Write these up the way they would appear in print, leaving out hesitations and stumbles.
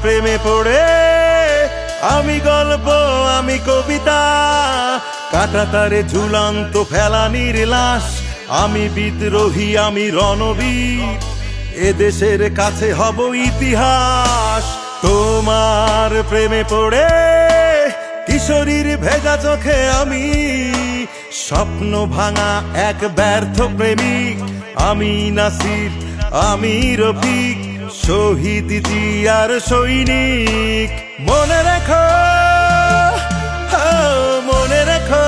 প্রেমে পড়ে আমি গল্প আমি কবিতা, কাঁটাতারে ঝুলন্ত ফেলানির লাশ, আমি বিদ্রোহী আমি রণবীর, এদেশের কাছে হব ইতিহাস। তোমার প্রেমে পড়ে কিশোরীর ভেজা চোখে আমি স্বপ্ন ভাঙা এক ব্যর্থ প্রেমিক, আমি নাসির আমি রফিক, শহীদ জিয়ার সৈনিক। মনে রেখো মনে রেখো,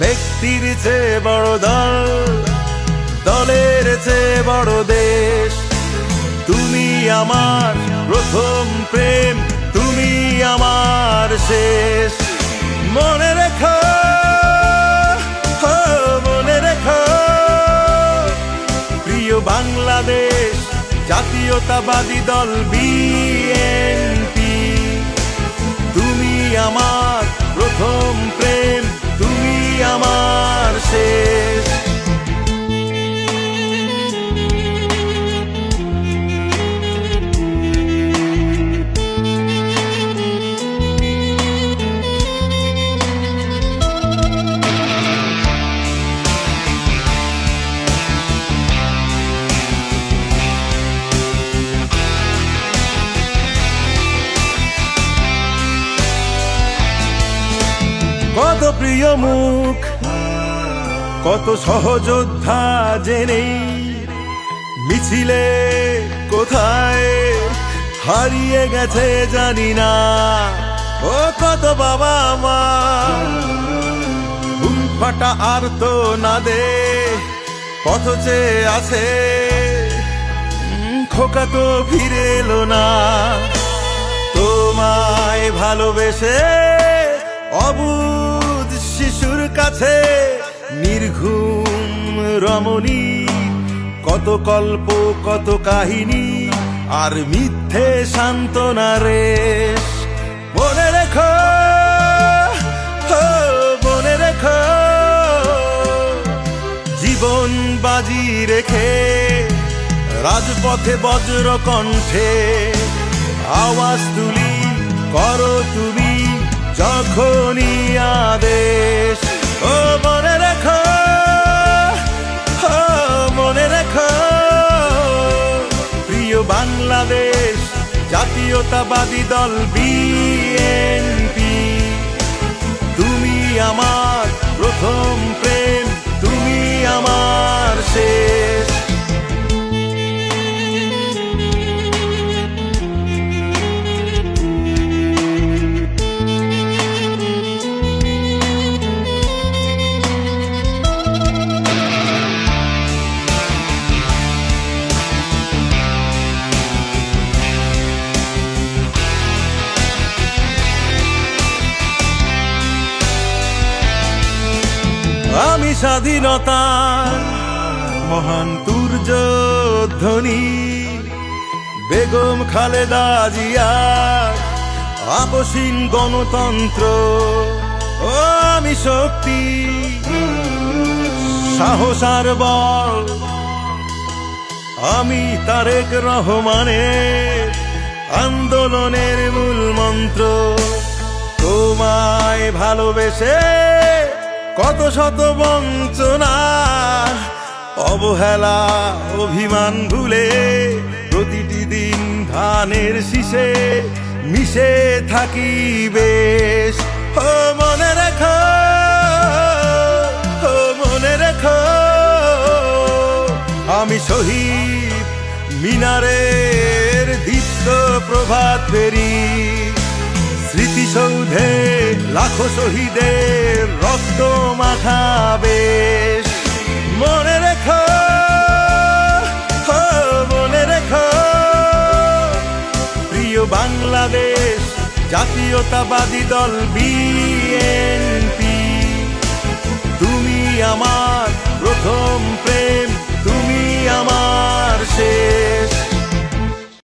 ব্যক্তির চেয়ে বড় দল, দলের চেয়ে বড় দেশ। তুমি আমার প্রথম প্রেম, তুমি আমার শেষ। মনে রেখো মনে রেখো, প্রিয় বাংলাদেশ জাতীয়তাবাদী দল বিএনপি, তুমি আমার প্রথম প্রেম, তুমি আমার শেষ। কত প্রিয় মুখ, কত সহযোদ্ধা জেনেই মিছিলে কোথায় হারিয়ে গেছে জানি না। ও কত বাবা মা বুক ফাটা আর তো না দে পথ চেয়ে আছে, খোকা তো ফিরে এলো না। তোমায় ভালোবেসে অবুঝ শিশুর কাছে নির্ঘুম রমণী, কত গল্প কত কাহিনী আর মিথ্যে সান্ত্বনা রেশ। মনে রেখো মনে রেখো, জীবন বাজি রেখে রাজপথে বজ্র কণ্ঠে আওয়াজ তুলি, করো তুমি যখনই আদেশ। ও মনে রেখো মনে রেখো, প্রিয় বাংলাদেশ জাতীয়তাবাদী দল বিএনপি, তুমি আমার প্রথম প্রেম, তুমি আমার শেষ। আমি স্বাধীনতার মহান তুর্যধ্বনি, বেগম খালেদা জিয়ার আপসীন গণতন্ত্র। ও আমি শক্তি সাহস আর বল, আমি তারেক রহমানের আন্দোলনের মূল মন্ত্র। তোমায় ভালোবেসে কত শত বঞ্চনা অবহেলা অভিমান ভুলে প্রতিটি দিন ধানের শীষে মিশে থাকি বেশ। ও মনে রেখো মনে রেখো, আমি শহীদ মিনারের দীপ্ত প্রভাত ফেরি, স্মৃতিসৌধে লাখো শহীদের রক্ত মাখা বেশ। মনে রেখো মনে রেখো, প্রিয় বাংলাদেশ জাতীয়তাবাদী দল বিএনপি, তুমি আমার প্রথম প্রেম, তুমি আমার শেষ।